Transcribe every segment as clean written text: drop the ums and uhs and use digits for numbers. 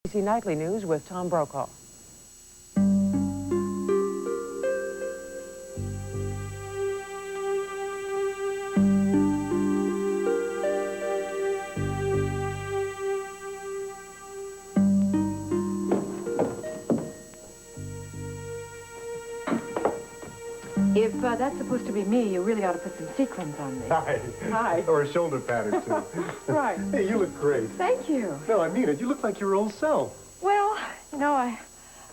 ABC Nightly News with Tom Brokaw. If that's supposed to be me, you really ought to put some sequins on me. Hi. Hi. Or a shoulder pad or two. Right. Hey, you look great. Thank you. No, I mean it. You look like your old self. Well, you know, I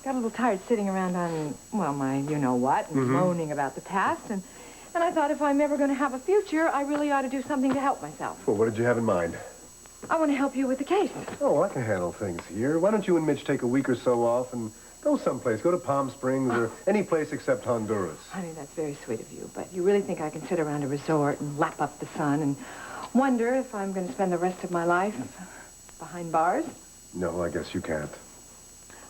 got a little tired sitting around on, well, my you-know-what, and moaning about the past, and I thought if I'm ever going to have a future, I really ought to do something to help myself. Well, what did you have in mind? I want to help you with the case. Oh, I can handle things here. Why don't you and Mitch take a week or so off and go someplace? Go to Palm Springs or any place except Honduras. Honey, that's very sweet of you, but you really think I can sit around a resort and lap up the sun and wonder if I'm going to spend the rest of my life behind bars? No, I guess you can't.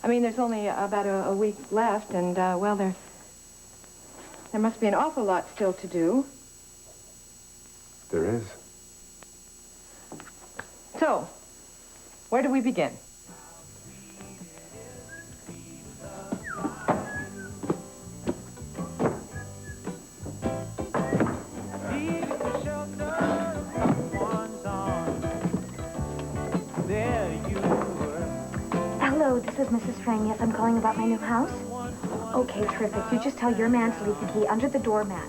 I mean, there's only about a week left, and, well, there must be an awful lot still to do. There is. So, where do we begin? Hello, this is Mrs. Frang. Yes, I'm calling about my new house. Okay, terrific. You just tell your man to leave the key under the doormat.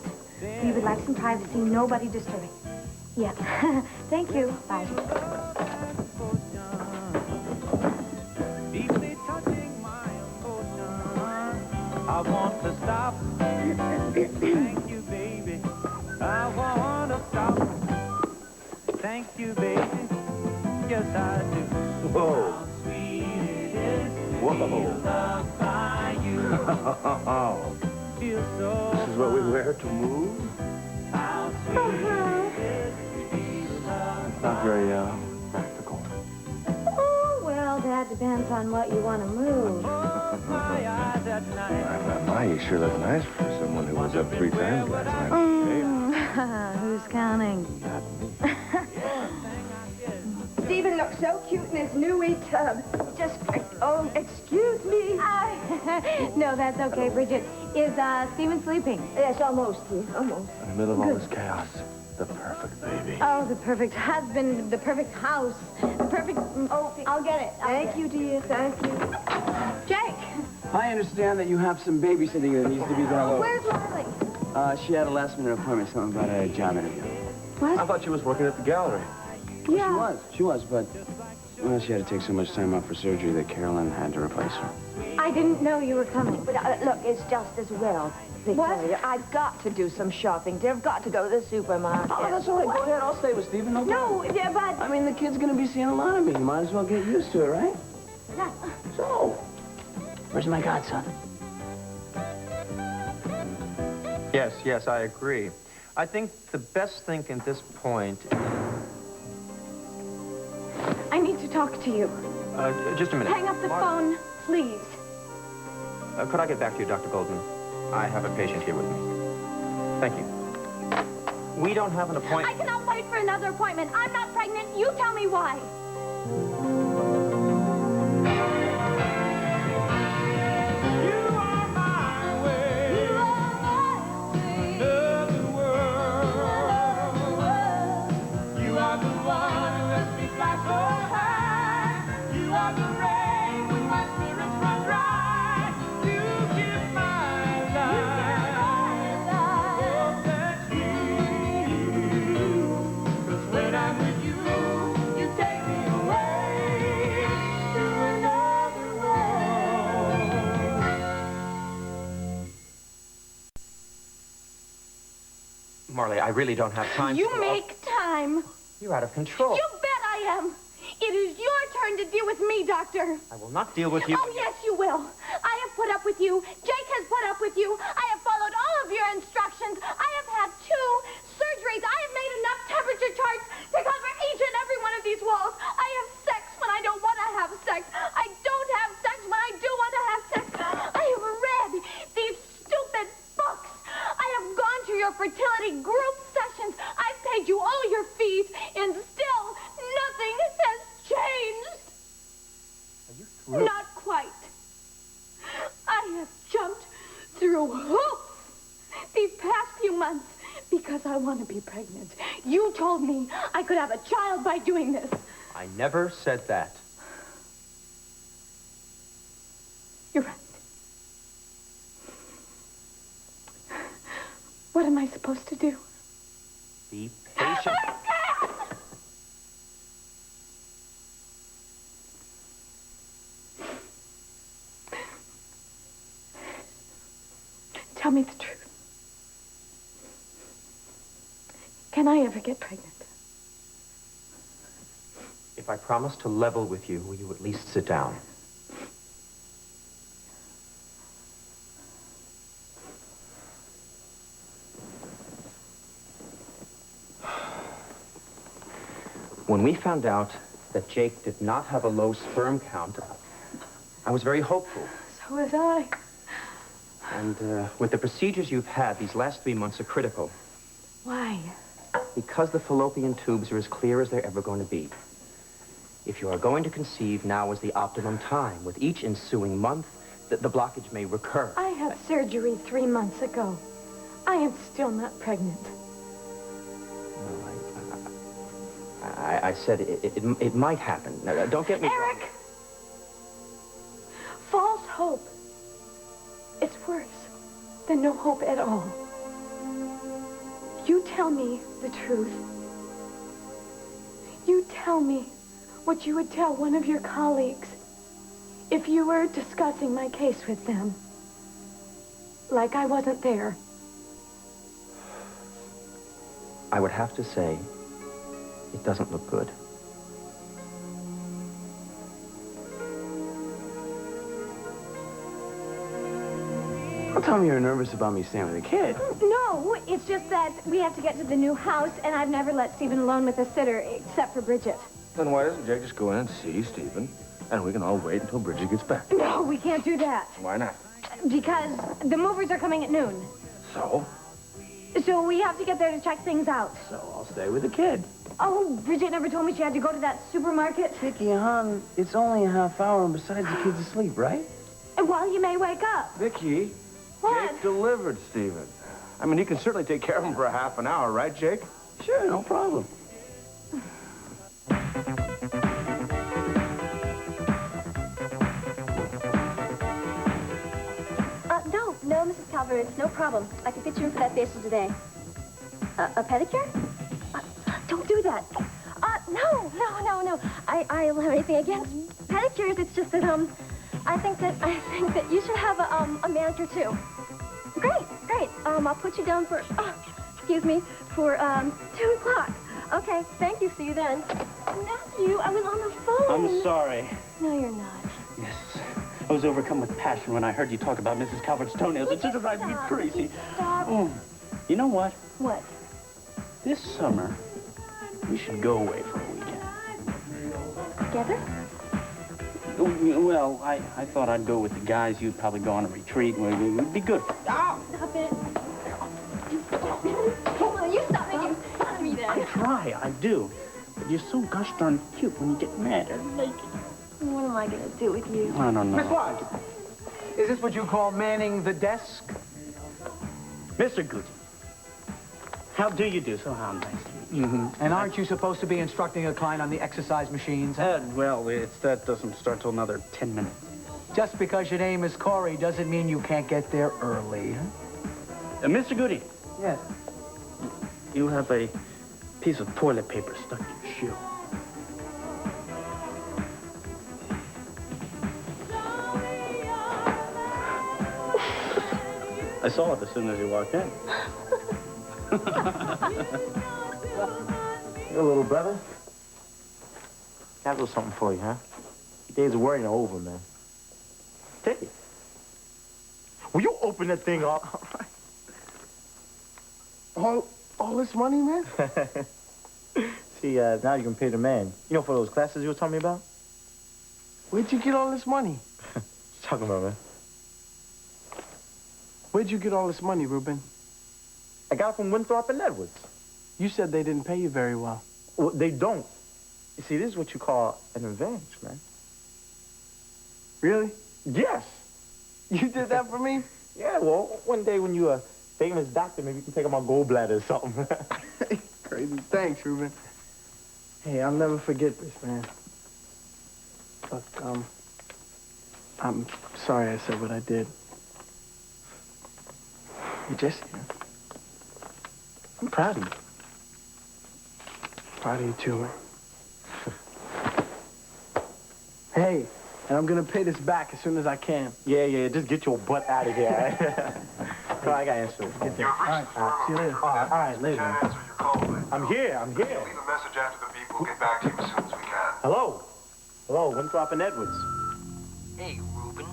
We would like some privacy, nobody disturbing. Yeah. Thank you. Bye. I want to stop. Thank you, baby. I want to stop. Thank you, baby. Yes, I do. Whoa. How sweet it is to Whoa. be loved by you. Feel so This is what we wear to move? How sweet it is to be loved. Not very, practical. Oh, well, that depends on what you want to move. Close my eyes at night. My, you sure look nice for someone who was up 3 times last night. Who's counting? Stephen looks so cute in his new wee tub. Just, oh, excuse me. No, that's okay, Bridget. Is, Stephen sleeping? Yes, almost, dear, almost. In the middle of all this chaos, the perfect baby. Oh, the perfect husband, the perfect house, the perfect... Oh, I'll get it. Thank you, dear, thank you. Jake, I understand that you have some babysitting that needs to be done. where's Marley? She had a last-minute appointment, something about a job interview. I thought she was working at the gallery. She was, but, well, she had to take so much time off for surgery that Carolyn had to replace her. I didn't know you were coming. But, look, it's just as well, Victoria. I've got to do some shopping, dear. I've got to go to the supermarket. Oh, that's all right. Go ahead. I'll stay with Stephen. No problem. No, yeah, but... I mean, the kid's going to be seeing a lot of me. You might as well get used to it, right? Yeah. So, where's my godson? Yes, I agree. I think the best thing at this point... I need to talk to you. Just a minute. Hang up the phone, please. Could I get back to you, Dr. Golden? I have a patient here with me. Thank you. We don't have an I appointment... cannot wait for another appointment. I'm not pregnant. You tell me why. You are my way. Another world. You are the one who lets me fly so high. You are the rain when my spirits run dry. You give my life. Oh, that's you. 'Cause when I'm with you, you take me away to another world. Marley, I really don't have time You to... make time. You're out of control. You bet I am. It is your turn to deal with me, Doctor. I will not deal with you... Oh, yes, you will. I have put up with you. Jake has put up with you. I have followed all of your instructions. I have had 2 surgeries. I have made enough temperature charts to cover each and every one of these walls. I have sex when I don't want to have sex. I don't have sex when I do want to have sex. I have read these stupid books. I have gone to your fertility group sessions. I've paid you all your fees, and still nothing has changed. Are you Not quite. I have jumped through hoops these past few months because I want to be pregnant. You told me I could have a child by doing this. I never said that. You're right. What am I supposed to do? Be patient. Tell me the truth. Can I ever get pregnant? If I promise to level with you, will you at least sit down? When we found out that Jake did not have a low sperm count, I was very hopeful. So was I. And with the procedures you've had, these last 3 months are critical. Why? Because the fallopian tubes are as clear as they're ever going to be. If you are going to conceive, now is the optimum time. With each ensuing month, the blockage may recur. I had surgery 3 months ago. I am still not pregnant. I said it might happen. Now, don't get me wrong. Eric! False hope is worse than no hope at all. You tell me the truth. You tell me what you would tell one of your colleagues if you were discussing my case with them. Like I wasn't there. I would have to say, it doesn't look good. Don't tell me you're nervous about me staying with a kid. No, it's just that we have to get to the new house, and I've never let Stephen alone with a sitter, except for Bridget. Then why doesn't Jake just go in and see Stephen? And we can all wait until Bridget gets back. No, we can't do that. Why not? Because the movers are coming at noon. So? So we have to get there to check things out. So I'll stay with the kid. Oh, Bridget never told me she had to go to that supermarket. Vicky, hon, it's only a half hour, and besides, the kid's asleep, right? Well, you may wake up. Vicky, What? Jake delivered Stephen. I mean, you can certainly take care of him for a half an hour, right, Jake? Sure, no problem. No, Mrs. Calvert, it's no problem. I can fit you in for that facial today. A pedicure? Don't do that. No. I don't have anything against pedicures. It's just that, I think that you should have a manicure, too. Great. I'll put you down for, for 2 o'clock. Okay, thank you. See you then. Matthew, I was on the phone. I'm sorry. No, you're not. Yes. I was overcome with passion when I heard you talk about Mrs. Calvert's toenails. It just drives me crazy. Stop. You know what? What? This summer, we should go away for a weekend. Together? Well, I thought I'd go with the guys. You'd probably go on a retreat. It would be good. Stop it. Come on, you stop making fun of me then. I try, I do. But you're so gosh darn cute when you get mad or naked. What am I going to do with you? I don't know. Miss Lodge, is this what you call manning the desk? Mr. Gucci, how do you do? So how nice to meet you. And aren't you supposed to be instructing a client on the exercise machines? Well, that doesn't start till another 10 minutes. Just because your name is Corey doesn't mean you can't get there early. Mr. Goody. Yes. You have a piece of toilet paper stuck in your shoe. I saw it as soon as you walked in. Your little brother? Got a little something for you, huh? Days of worrying are over, man. Take it. Will you open that thing up? All this money, man? See, now you can pay the man. You know, for those classes you were telling me about? Where'd you get all this money? What you talking about, man? Where'd you get all this money, Reuben? I got it from Winthrop and Edwards. You said they didn't pay you very well. Well, they don't. You see, this is what you call an advantage, man. Really? Yes. You did that for me? Yeah, well, one day when you're a famous doctor, maybe you can take out my gallbladder or something. Crazy. Thanks, Ruben. Hey, I'll never forget this, man. Look, I'm sorry I said what I did. Jesse, I'm proud of you. Proud of you too, man. Hey, and I'm gonna pay this back as soon as I can. Yeah, just get your butt out of here. So I gotta answer. Get there. All right, see you later. All right, later. Can't answer your call, man. I'm here. Leave a message after the beep. We'll get back to you as soon as we can. Hello, Winthrop and Edwards. Hey, Ruben.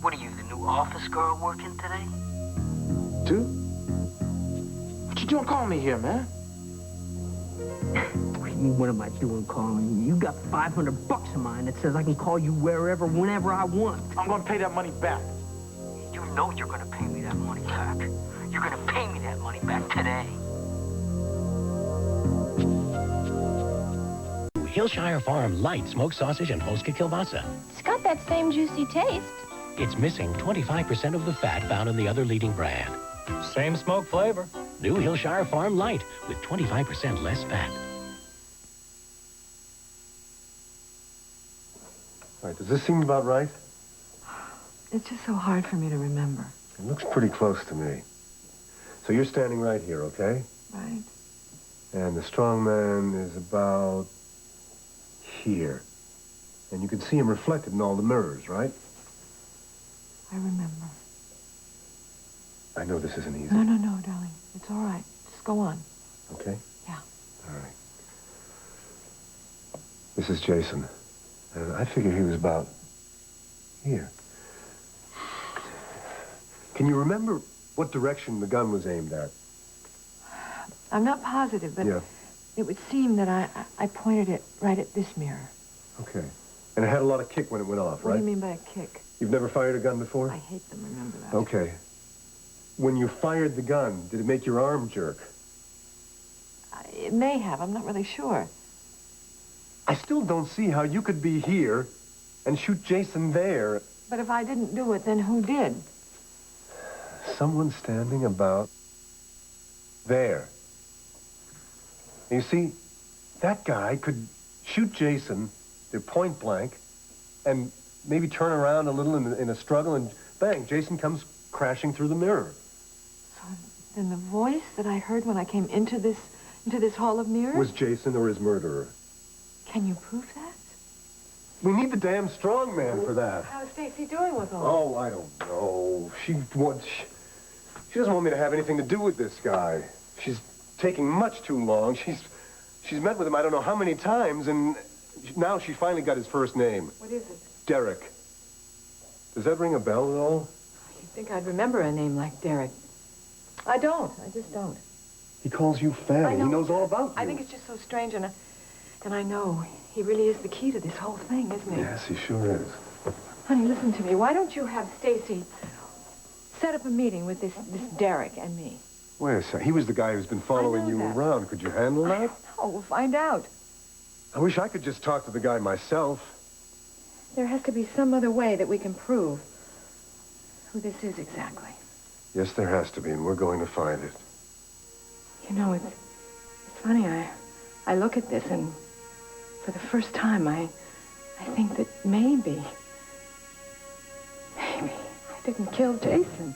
What are you, the new office girl working today? Dude? What you doing calling me here, man? What am I doing calling you? You got $500 of mine that says I can call you wherever, whenever I want. I'm gonna pay that money back. You know you're gonna pay me that money back. You're gonna pay me that money back today. Hillshire Farm Light Smoked Sausage and Polska Kielbasa. It's got that same juicy taste. It's missing 25% of the fat found in the other leading brand. Same smoke flavor. New Hillshire Farm Light with 25% less fat. All right, does this seem about right? It's just so hard for me to remember. It looks pretty close to me. So you're standing right here, okay? Right. And the strong man is about here. And you can see him reflected in all the mirrors, right? I remember. I know this isn't easy. No, darling. It's all right. Just go on. Okay? Yeah. All right. This is Jason. And I figure he was about here. Can you remember what direction the gun was aimed at? I'm not positive, but Yeah. it would seem that I pointed it right at this mirror. Okay. And it had a lot of kick when it went off, What right? do you mean by a kick? You've never fired a gun before? I hate them, remember that. Okay. When you fired the gun, did it make your arm jerk? It may have. I'm not really sure. I still don't see how you could be here and shoot Jason there. But if I didn't do it, then who did? Someone standing about there. You see, that guy could shoot Jason at point blank and maybe turn around a little in a struggle and bang, Jason comes crashing through the mirror. So then the voice that I heard when I came into this hall of mirrors? Was Jason or his murderer? Can you prove that? We need the damn strong man for that. How's Stacy doing with all Oh, I don't know. She doesn't want me to have anything to do with this guy. She's taking much too long. She's met with him I don't know how many times, and now she finally got his first name. What is it? Derek. Does that ring a bell at all? You'd think I'd remember a name like Derek. I don't. I just don't. He calls you Fanny. He knows all about you. I think it's just so strange, and I know he really is the key to this whole thing, isn't he? Yes, he sure is. Honey, listen to me. Why don't you have Stacy set up a meeting with this Derek and me? Wait a second. He was the guy who's been following you around. Could you handle that? Oh, we'll find out. I wish I could just talk to the guy myself. There has to be some other way that we can prove who this is exactly. Yes, there has to be, and we're going to find it. You know, it's funny. I look at this, and for the first time, I think that maybe I didn't kill Jason.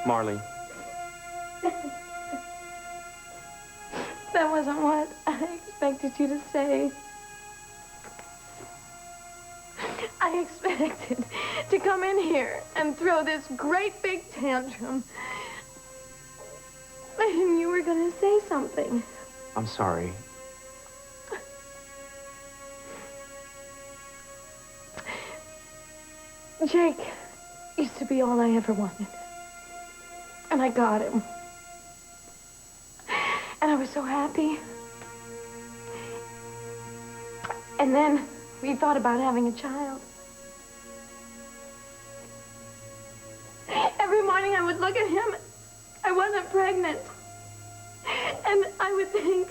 Marley. That wasn't what I expected you to say. I expected to come in here and throw this great big tantrum. And you were going to say something. I'm sorry. Jake used to be all I ever wanted. And I got him. And I was so happy. And then we thought about having a child. Every morning I would look at him. I wasn't pregnant. And I would think,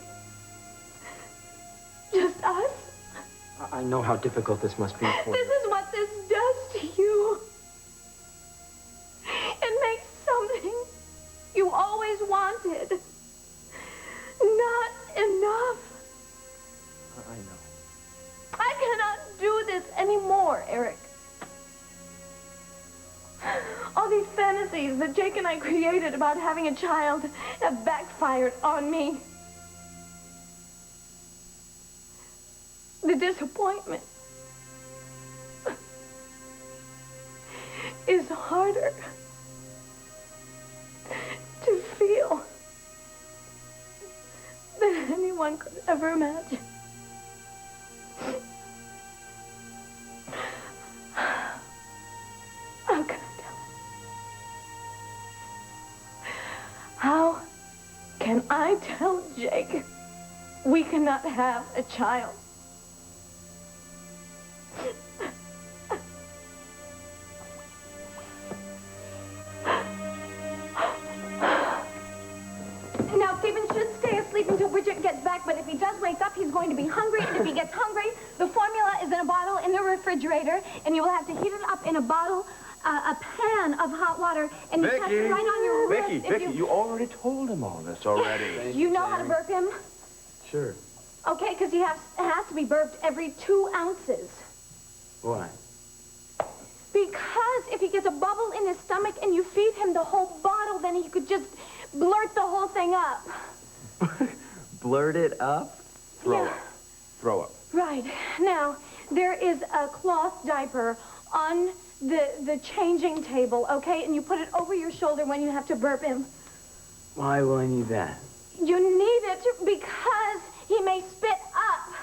just us? I know how difficult this must be for This you. is what this does to you. It makes something you always wanted not enough. I know. I cannot do this anymore, Eric. All these fantasies that Jake and I created about having a child have backfired on me. The disappointment is harder to feel than anyone could ever imagine. How can I tell him? How can I tell Jake we cannot have a child? Now, Stephen should stay asleep until Bridget gets back, but if he does wake up, he's going to be hungry, and if he gets hungry, the formula is in a bottle in the refrigerator, and you will have to heat it up in a bottle, a pan of hot water, and you have it right on your wrist. Vicky, you already told him all this already. You know how to burp him? Sure. Okay, because he has to be burped every 2 ounces. Why? Because if he gets a bubble in his stomach and you feed him the whole bottle, then he could just blurt the whole thing up. Blurt it up? Throw up. Throw up. Right. Now, there is a cloth diaper on the changing table, okay? And you put it over your shoulder when you have to burp him. Why will I need that? You need it because he may spit up.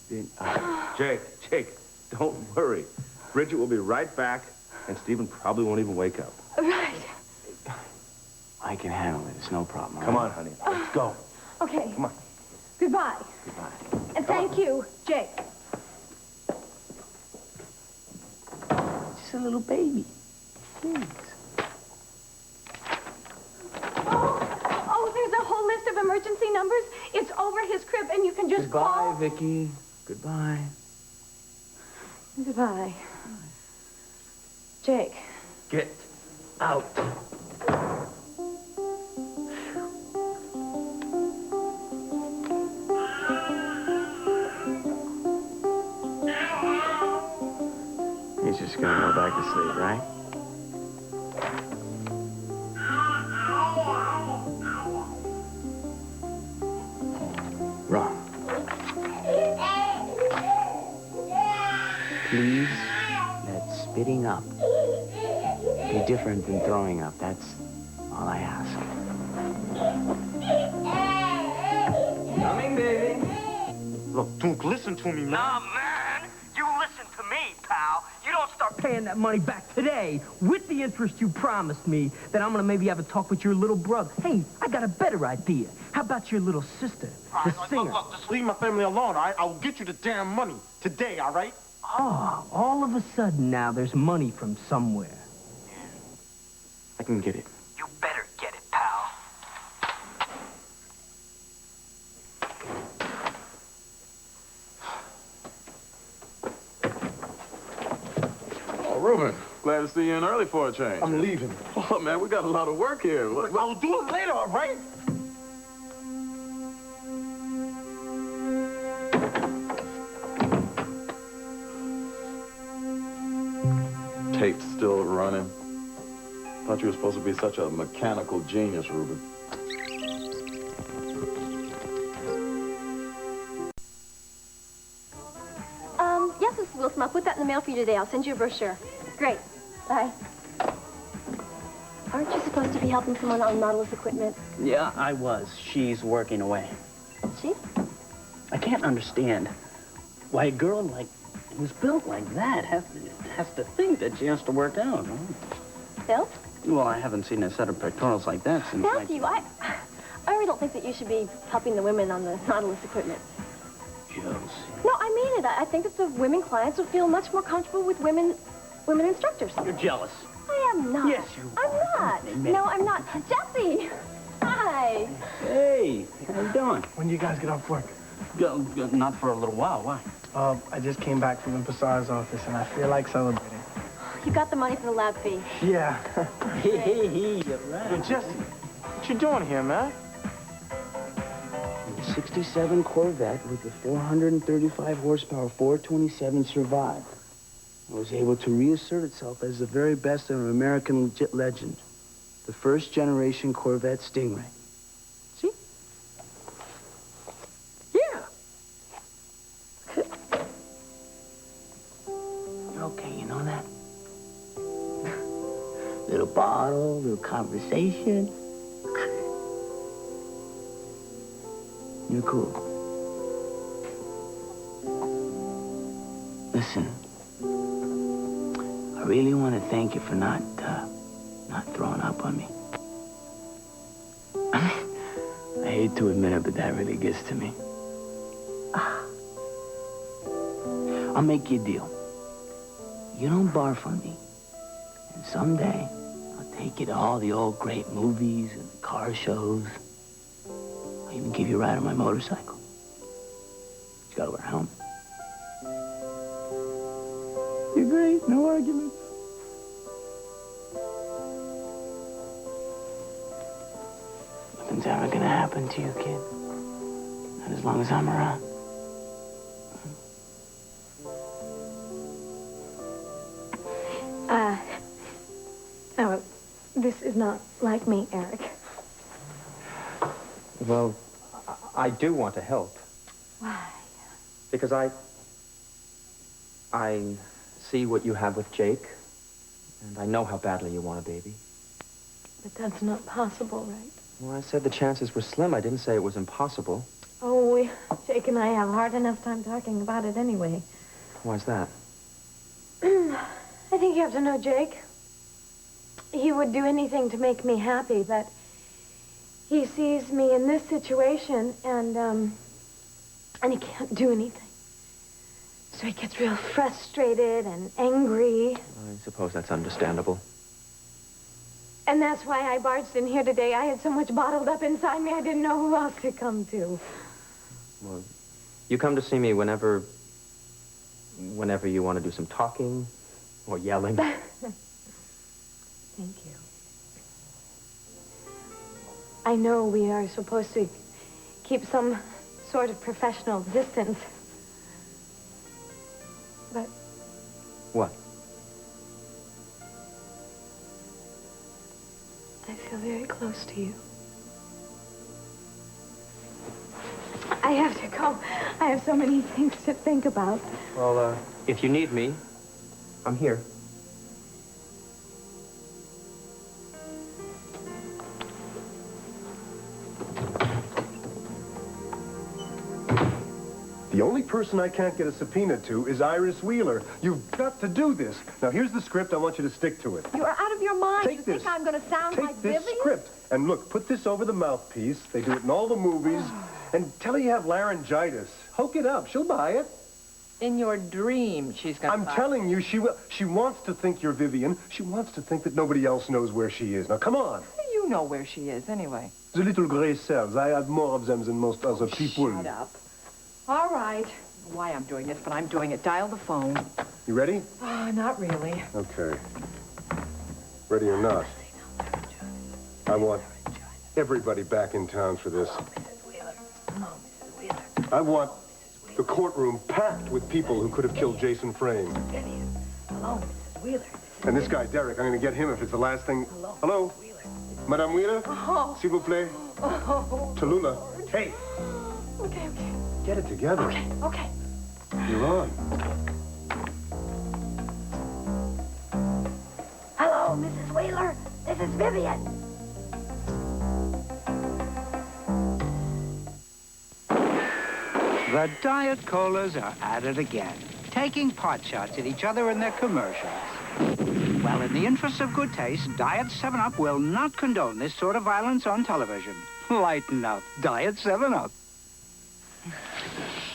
Spit up. Jake, don't worry. Bridget will be right back, and Stephen probably won't even wake up. Right. I can handle it. It's no problem. Come on, honey. Let's go. Okay. Come on. Goodbye. Goodbye. And thank you, Jake. Just a little baby. Thanks. Oh, there's a whole list of emergency numbers. It's over his crib, and you can just call. Goodbye, Vicky. Goodbye. Goodbye. Jake. Get out. He's just gonna go back to sleep, right? Wrong. Please let spitting up be different than throwing up. That's all I ask. Coming, baby. Look, Duke, listen to me, man. Nah, man. You listen to me, pal. You don't start Paying that money back today with the interest you promised me, then I'm gonna maybe have a talk with your little brother. Hey, I got a better idea. How about your little sister, the singer? Look, just leave my family alone, all right? I will get you the damn money today, all right? Oh, all of a sudden now there's money from somewhere. I can get it. You better get it, pal. Oh, Reuben, glad to see you in early for a change. I'm leaving. Oh, man, we got a lot of work here. I'll do it later, all right? Tape's still running. Thought you were supposed to be such a mechanical genius, Reuben. Yes, Mrs. Wilson, I'll put that in the mail for you today. I'll send you a brochure. Great. Bye. Aren't you supposed to be helping someone on Nautilus equipment? Yeah, I was. She's working away. She? I can't understand why a girl like who's built like that has to think that she has to work out. Huh? Bill? Well, I haven't seen a set of pectorals like that since. Matthew, I really don't think that you should be helping the women on the Nautilus equipment. Josie. No, I mean it. I think that the women clients will feel much more comfortable with women instructors. You're jealous. I am not. Yes, you I'm not. No, I'm not. Jesse! Hi! Hey, how you doing? When do you guys get off work? Not for a little while. Why? I just came back from the bazaar's office, and I feel like celebrating. You got the money for the lab fee. Yeah. Hey, right. Hey, Jesse, what you doing here, man? The 67 Corvette with the 435 horsepower 427 survived. It was able to reassert itself as the very best of an American legend. The first generation Corvette Stingray. See? Yeah. Okay, you know that? Little bottle, little conversation. You're cool. Listen, I really want to thank you for not throwing up on me. I hate to admit it, but that really gets to me. I'll make you a deal. You don't barf on me, and someday I'll take you to all the old great movies and car shows. I'll even give you a ride on my motorcycle. You gotta wear a helmet. You're great, no arguments. Nothing's ever gonna happen to you, kid. Not as long as I'm around. No, this is not like me, Eric. Well, I do want to help. Why? Because I see what you have with Jake, and I know how badly you want a baby. But that's not possible, right? Well, I said the chances were slim. I didn't say it was impossible. Oh, Jake and I have hard enough time talking about it anyway. Why's that? I think you have to know Jake. He would do anything to make me happy, but he sees me in this situation, and he can't do anything. So he gets real frustrated and angry. I suppose that's understandable. And that's why I barged in here today. I had so much bottled up inside me, I didn't know who else to come to. Well, you come to see me whenever you want to do some talking or yelling. Thank you. I know we are supposed to keep some sort of professional distance. But What? I feel very close to you. I have to go. I have so many things to think about. Well, if you need me, I'm here. The only person I can't get a subpoena to is Iris Wheeler. You've got to do this. Now, here's the script. I want you to stick to it. You are out of your mind. Take you this. think I'm going to sound like Take this Vivian? script. And look, put this over the mouthpiece. They do it in all the movies. And tell her you have laryngitis. Hook it up. She'll buy it. In your dream, she's going to I'm telling you, she will. She wants to think you're Vivian. She wants to think that nobody else knows where she is. Now, come on. You know where she is, anyway. The little gray cells. I have more of them than most other people. Shut up. All right. I don't know why I'm doing this, but I'm doing it. Dial the phone. You ready? Not really. Okay. Ready or not, I want everybody back in town for this. I want the courtroom packed with people who could have killed Jason Frame. Hello, Mrs. Wheeler. And this guy, Derek, I'm going to get him if it's the last thing. Hello? Madame Wheeler? Oh. S'il vous plaît? Oh. Tallulah. Hey, Okay. get it together. Okay. You're on. Hello, Mrs. Wheeler. This is Vivian. The Diet Colas are at it again, taking pot shots at each other in their commercials. Well, in the interest of good taste, Diet 7-Up will not condone this sort of violence on television. Lighten up. Diet 7-Up.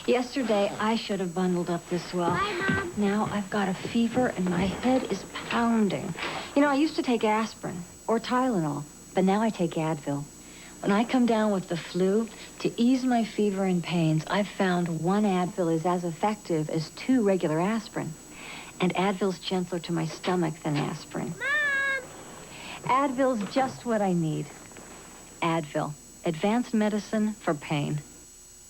Yesterday, I should have bundled up this well. Bye, Mom. Now I've got a fever and my head is pounding. You know, I used to take aspirin or Tylenol, but now I take Advil. When I come down with the flu, to ease my fever and pains, I've found one Advil is as effective as 2 regular aspirin. And Advil's gentler to my stomach than aspirin. Mom! Advil's just what I need. Advil, advanced medicine for pain.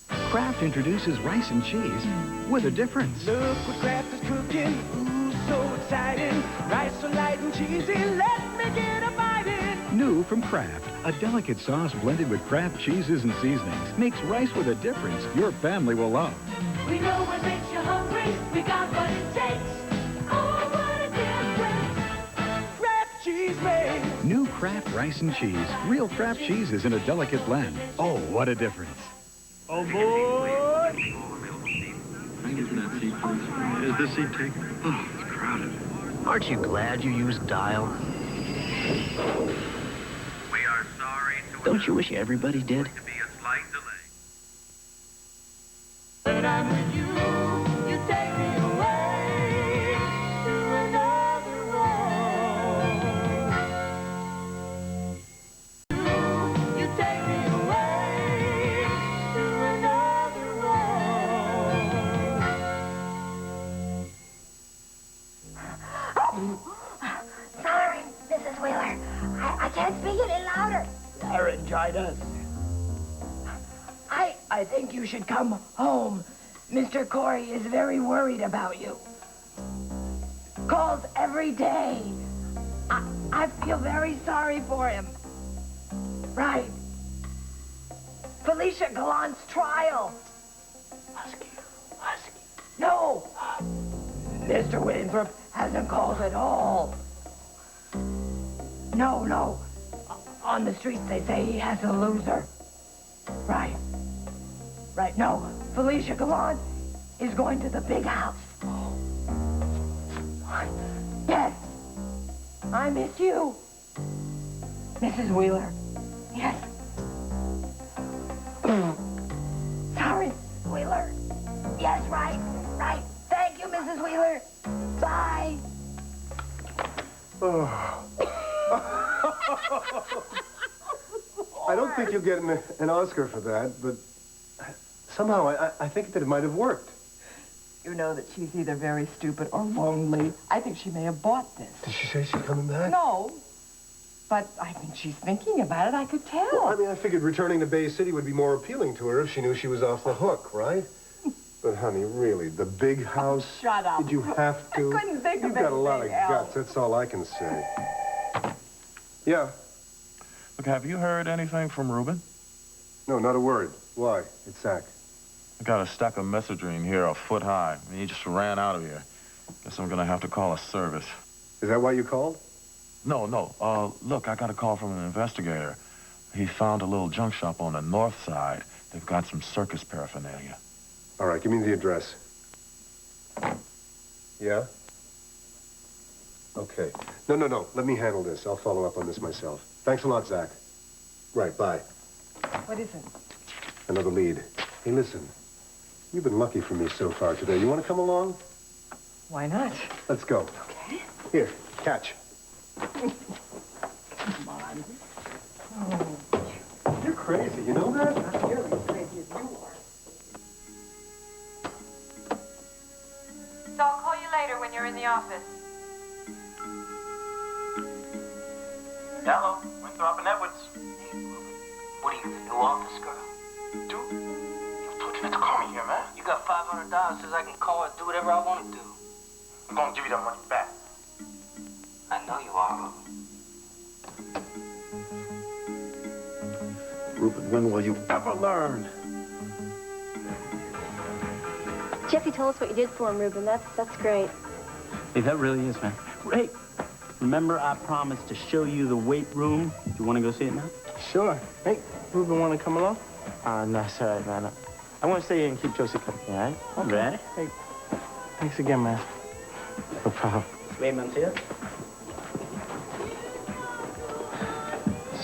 Kraft introduces rice and cheese with a difference. Look what Kraft is cooking. Ooh, so exciting. Rice so light and cheesy. Let me get a bite in. New from Kraft, a delicate sauce blended with Kraft cheeses and seasonings makes rice with a difference your family will love. We know what makes you hungry. We got what it takes. Oh, what a difference. Kraft cheese makes. New Kraft rice and cheese. Real Kraft cheeses in a delicate blend. Oh, what a difference. Oh, boy. Can I get to that seat, please? Is this seat taken? Oh, it's crowded. Aren't you glad you used Dial? We are sorry to Don't you wish everybody did? be a slight delay. When I'm with you, you take me away to another world. You take me away to another world. Sorry, Mrs. Wheeler. I can't speak any louder. Laryngitis. I think you should come home. Mr. Corey is very worried about you. Calls every day. I feel very sorry for him. Right. Felicia Gallant's trial. Husky. No. Mr. Winthrop hasn't called at all. No. On the streets, they say he has a loser. Right. No. Felicia Gallant is going to the big house. Yes. I miss you. Mrs. Wheeler. Yes. Sorry, Wheeler. Yes, right. Thank you, Mrs. Wheeler. Bye. I don't think you'll get an Oscar for that, but somehow I think that it might have worked. You know that she's either very stupid or lonely. I think she may have bought this. Did she say she's coming back? No. But I think she's thinking about it. I could tell. Well, I mean, I figured returning to Bay City would be more appealing to her if she knew she was off the hook, right? But, honey, really, the big house? Shut up. Did you have to? I couldn't think of You've got a lot of anything else. guts. That's all I can say. Yeah. Look, have you heard anything from Ruben? No, not a word. Why? It's Zach. I got a stack of messaging in here a foot high. I mean, he just ran out of here. Guess I'm gonna have to call a service. Is that why you called? No. Look, I got a call from an investigator. He found a little junk shop on the north side. They've got some circus paraphernalia. All right, give me the address. Yeah? Okay. No. Let me handle this. I'll follow up on this myself. Thanks a lot, Zach. Right, bye. What is it? Another lead. Hey, listen. You've been lucky for me so far today. You want to come along? Why not? Let's go. Okay. Here, catch. Come on. You're crazy, you know that? Not nearly as crazy as you are. So I'll call you later when you're in the office. Hello, Winthrop and Edwards. Hey, Ruben. What are you, the new office girl? Dude, you told you not to call me here, man. You got $500 says I can call and do whatever I want to do. I'm gonna give you that money back. I know you are, Ruben. Ruben, when will you ever learn? Jesse told us what you did for him, Ruben. That's great. Hey, that really is, man. Hey, remember I promised to show you the weight room? Do you want to go see it now? Sure. Hey, Ruben, want to come along? No, it's all right, man. I want to stay here and keep Josie company, all right? Okay. Hey, thanks again, man. No problem. Raymond's here.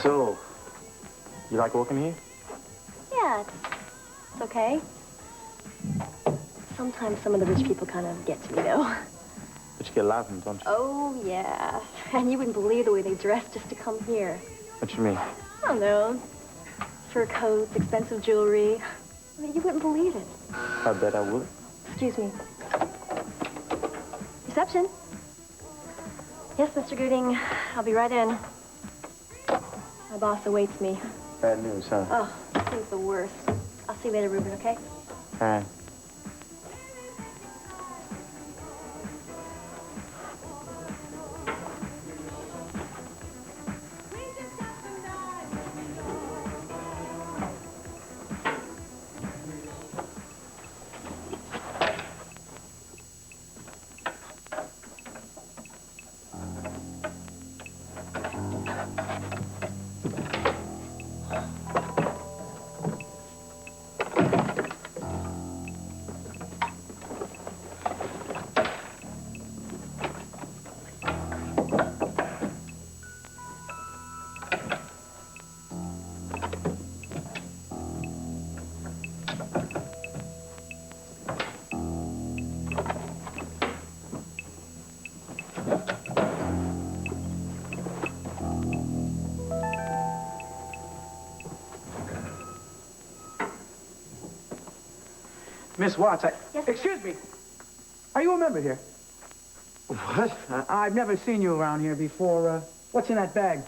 So, you like working here? Yeah, it's okay. Sometimes some of the rich people kind of get to me, though. But you get a lot of them, don't you? Oh, yeah. And you wouldn't believe the way they dress just to come here. What you mean? I don't know. Fur coats, expensive jewelry. I mean, you wouldn't believe it. I bet I would. Excuse me. Reception. Yes, Mr. Gooding. I'll be right in. My boss awaits me. Bad news, huh? Oh, he's the worst. I'll see you later, Ruben, okay? All right. Miss Watts, excuse me. Are you a member here? What? I've never seen you around here before. What's in that bag?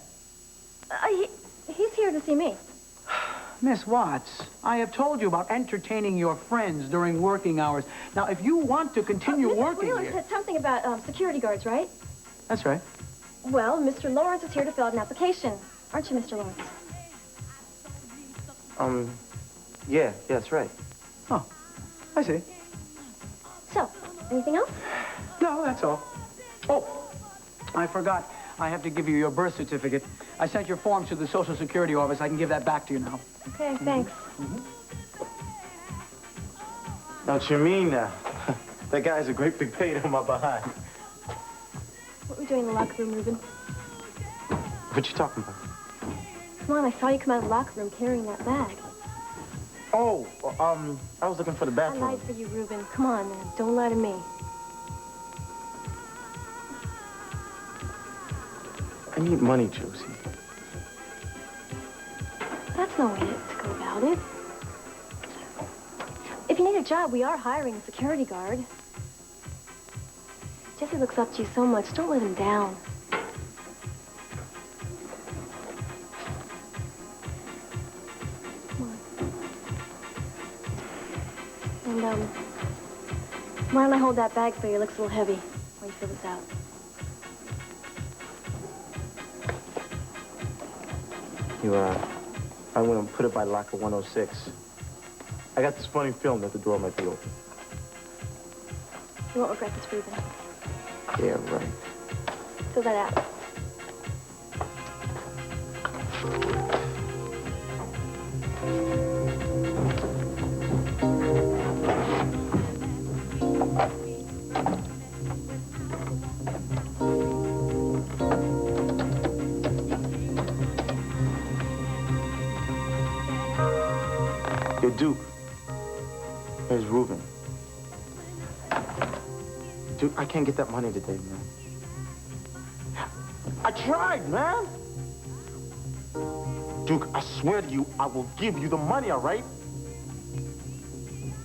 He's here to see me. Miss Watts, I have told you about entertaining your friends during working hours. Now, if you want to continue working Wheeler here... said something about security guards, right? That's right. Well, Mr. Lawrence is here to fill out an application. Aren't you, Mr. Lawrence? Yeah, that's right. Oh, I see. So, anything else? No, that's all. Oh, I forgot. I have to give you your birth certificate. I sent your forms to the Social Security office. I can give that back to you now. Okay, thanks. Don't you mean that guy's a great big pain on my behind? What were we doing in the locker room, Ruben? What you talking about? Come on, I saw you come out of the locker room carrying that bag. Oh, I was looking for the I bathroom. lied for you, Ruben. Come on, man. Don't lie to me. I need money, Josie. That's no way to go about it. If you need a job, we are hiring a security guard. Jesse looks up to you so much. Don't let him down. Come on. And, why don't I hold that bag for you? It looks a little heavy while you fill this out. I want to put it by locker 106. I got this funny feeling that the door might be open. You won't regret this, Ruben. Yeah, right. Fill that out. Hey, Duke. Here's Ruben. Duke, I can't get that money today, man. I tried, man. Duke, I swear to you, I will give you the money, all right?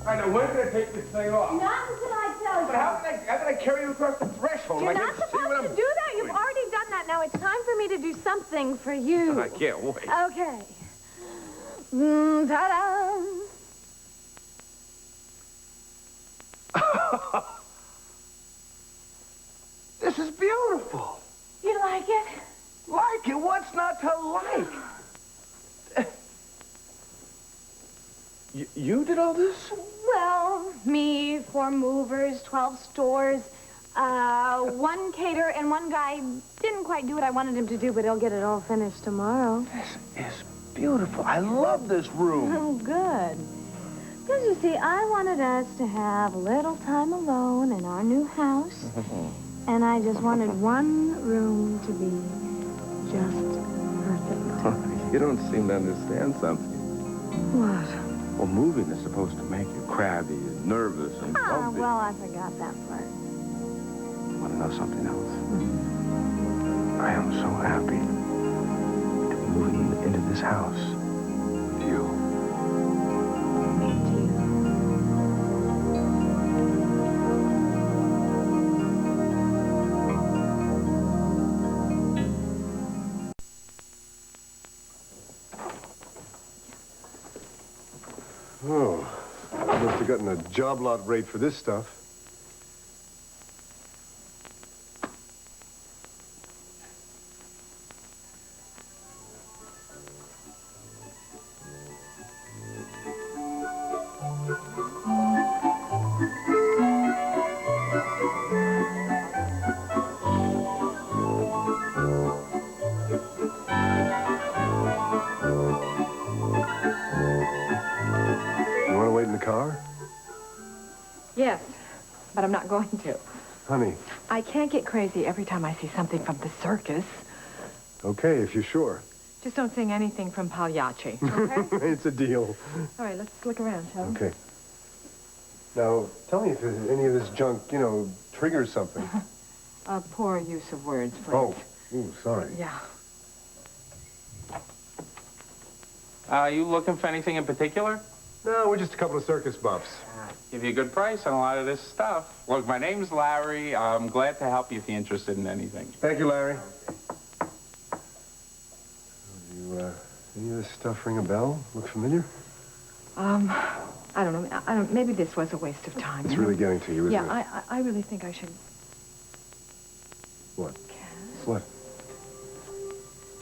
I know, when did I take this thing off? Not until I tell you. But how did I carry you across the threshold? You're I not can't see what supposed I'm to do that. You've already done that. Now it's time for me to do something for you. I can't wait. Okay. Ta-da! This is beautiful. You like it? Like it? What's not to like? You did all this? Well, me, 4 movers, 12 stores, 1 caterer, and 1 guy didn't quite do what I wanted him to do, but he'll get it all finished tomorrow. This is beautiful. I love this room. Oh, good. Because, you see, I wanted us to have a little time alone in our new house, and I just wanted 1 room to be just perfect. You don't seem to understand something. What? Well, moving is supposed to make you crabby and nervous and grumpy. Well, I forgot that part. You want to know something else? I am so happy to be moving into this house with you. have gotten a job lot rate for this stuff. Yes, but I'm not going to. Honey. I can't get crazy every time I see something from the circus. Okay, if you're sure. Just don't sing anything from Pagliacci, okay? It's a deal. All right, let's look around, shall we? Okay. Now, tell me if any of this junk, triggers something. A poor use of words, please. Oh, ooh, sorry. Yeah. Are you looking for anything in particular? No, we're just a couple of circus buffs. Give you a good price on a lot of this stuff. Look, my name's Larry. I'm glad to help you if you're interested in anything. Thank you, Larry. Any of this stuff ring a bell? Look familiar? I don't know. Maybe this was a waste of time. It's really getting to you, isn't it? Yeah, I really think I should... What? What?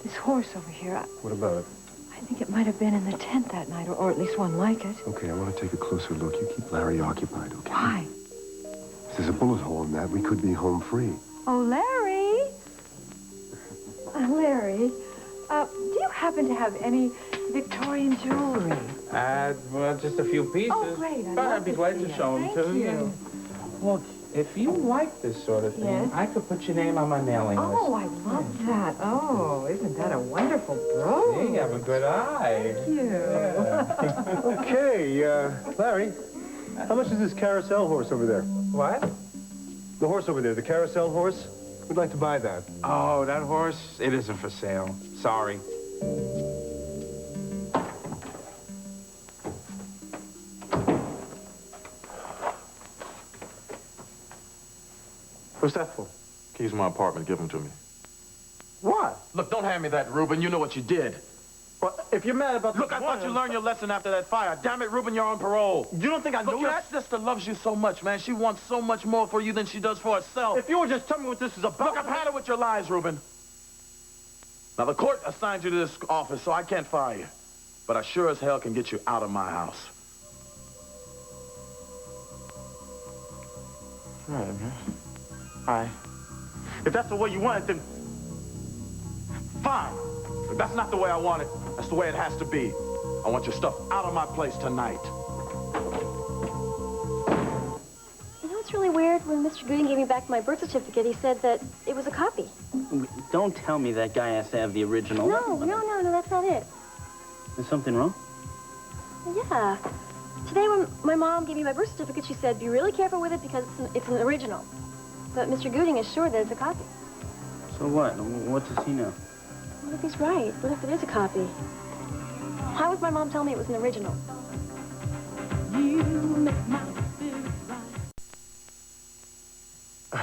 This horse over here, What about it? I think it might have been in the tent that night, or at least one like it. Okay, I want to take a closer look. You keep Larry occupied, okay? Why? If there's a bullet hole in that, we could be home free. Oh, Larry! Larry, do you happen to have any Victorian jewelry? Well, just a few pieces. Oh, great. But I'd be glad to show them to you. Look, if you like this sort of thing, Yes? I could put your name on my mailing list. Oh, I love that. Oh, isn't that a wonderful brooch? You have a good eye. Thank you. Okay, Larry, how much is this carousel horse over there? What? The horse over there, the carousel horse? We'd like to buy that. Oh, that horse? It isn't for sale. Sorry. What's that for? Keys to my apartment. Give them to me. What? Look, don't hand me that, Reuben. You know what you did. Well, if you're mad about Look, I thought you learned your lesson after that fire. Damn it, Reuben, you're on parole. You don't think I Look, knew your that? sister loves you so much, man. She wants so much more for you than she does for herself. If you would just tell me what this is about... Look, I've had it with your lies, Reuben. Now, the court assigned you to this office, so I can't fire you. But I sure as hell can get you out of my house. All right, man. All right. If that's the way you want it, then... Fine. But that's not the way I want it. That's the way it has to be. I want your stuff out of my place tonight. You know what's really weird? When Mr. Gooding gave me back my birth certificate, he said that it was a copy. Don't tell me that guy has to have the original. No, that's not it. There's something wrong? Yeah. Today when my mom gave me my birth certificate, she said, be really careful with it because it's an original. But Mr. Gooding is sure that it's a copy. So what? What does he know? What if he's right? What if it is a copy? Why would my mom tell me it was an original?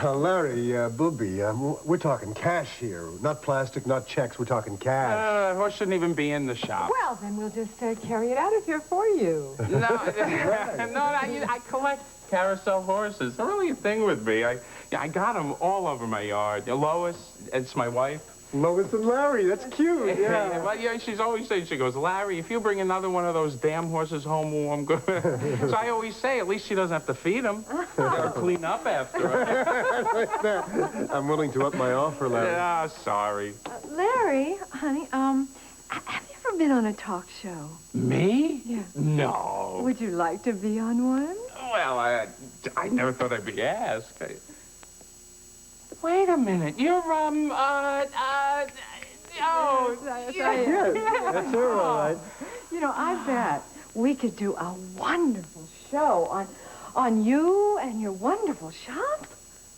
Larry, Booby, we're talking cash here. Not plastic, not checks. We're talking cash. That horse shouldn't even be in the shop. Well, then we'll just carry it out of here for you. I collect carousel horses. They're really a thing with me. I got them all over my yard. Lois, it's my wife. Lois and Larry, that's cute, yeah. Well, yeah, she's always saying, she goes, Larry, if you bring another one of those damn horses home, I'm good. So I always say, at least she doesn't have to feed them or clean up after her. I'm willing to up my offer, Larry. Yeah, sorry. Larry, honey, have you ever been on a talk show? Me? Yeah. No. Would you like to be on one? Well, I never thought I'd be asked. Wait a minute. You're, Yes, that's her, all right. You know, I bet we could do a wonderful show on you and your wonderful shop.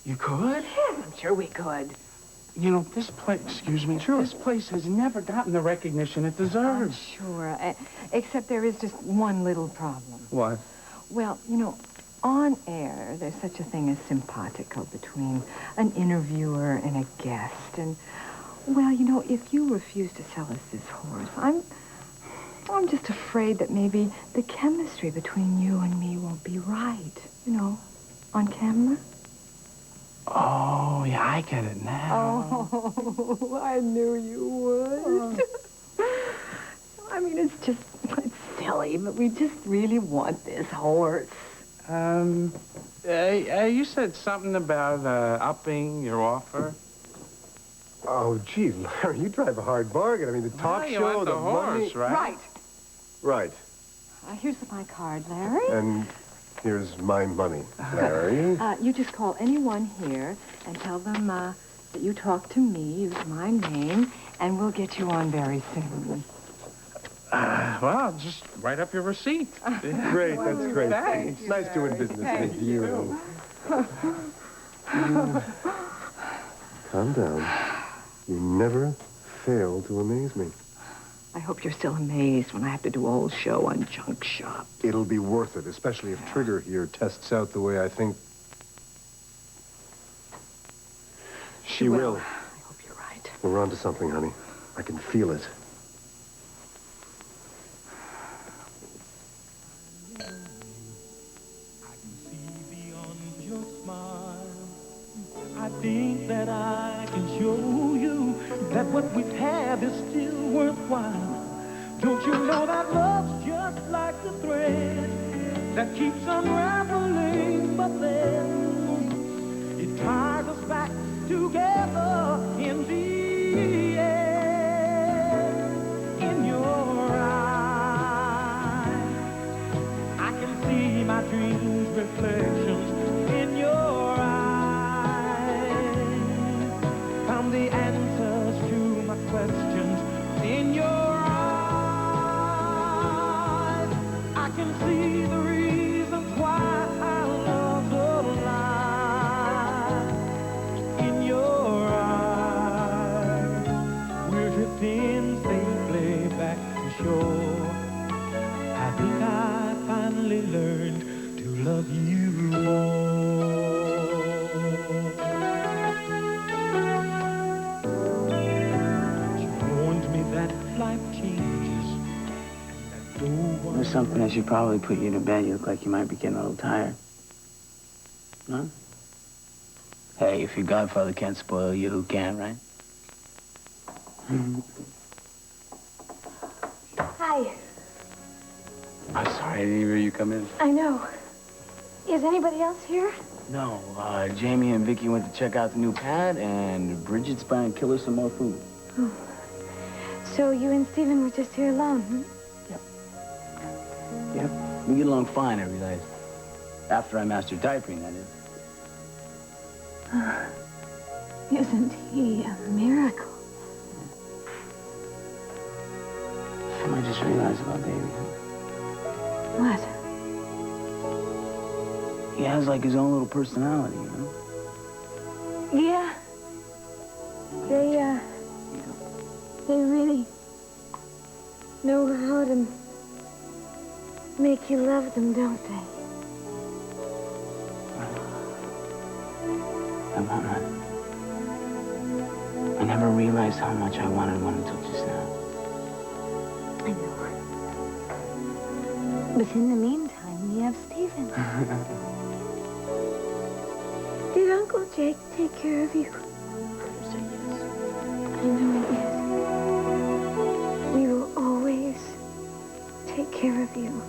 You could? Yes, I'm sure we could. You know, this place, excuse me, this place has never gotten the recognition it deserves. Sure, except there is just one little problem. What? Well, you know, on air, there's such a thing as simpatico between an interviewer and a guest. And, well, you know, if you refuse to sell us this horse, I'm just afraid that maybe the chemistry between you and me won't be right, you know, on camera. Oh, yeah, I get it now. Oh, I knew you would. I mean, it's silly, but we just really want this horse. You said something about upping your offer. Oh, gee, Larry, you drive a hard bargain. I mean, the talk You show, want the money. horse, right? Right. Here's my card, Larry. And here's my money, Larry. You just call anyone here and tell them that you talked to me, use my name, and we'll get you on very soon. Well, just write up your receipt. Great, that's great. Thanks. Nice doing business with you. Calm down. You never fail to amaze me. I hope you're still amazed when I have to do a whole show on junk shop. It'll be worth it, especially if Trigger here tests out the way I think she will. I hope you're right. We're on to something, honey. I can feel it. I think that I can show you that what we've had is still worthwhile. Don't you know that love's just like the thread that keeps unraveling, but then it ties us back together in the end. In your eyes, I can see my dreams' reflections in your eyes. Found the answers to my questions in your eyes. I can see the reasons why our love's alive. In your eyes, we're drifting safely back to shore. I think I finally learned to love you more. Life changes. There's something that should probably put you to bed. You look like you might be getting a little tired. Huh? Hey, if your godfather can't spoil you, who can, right? Hi. I'm sorry, I didn't hear you come in. I know. Is anybody else here? No, Jamie and Vicky went to check out the new pad, and Bridget's buying Killer some more food. Oh. So you and Stephen were just here alone, hmm? Yep, we get along fine, I realize. After I mastered diapering, that is. Isn't he a miracle? Something I just realized about baby. What? He has, like, his own little personality, you know? Yeah. They really know how to make you love them, don't they? I never realized how much I wanted one until just now. I know. But in the meantime, we have Stephen. Did Uncle Jake take care of you? I know he did. We will always take care of you.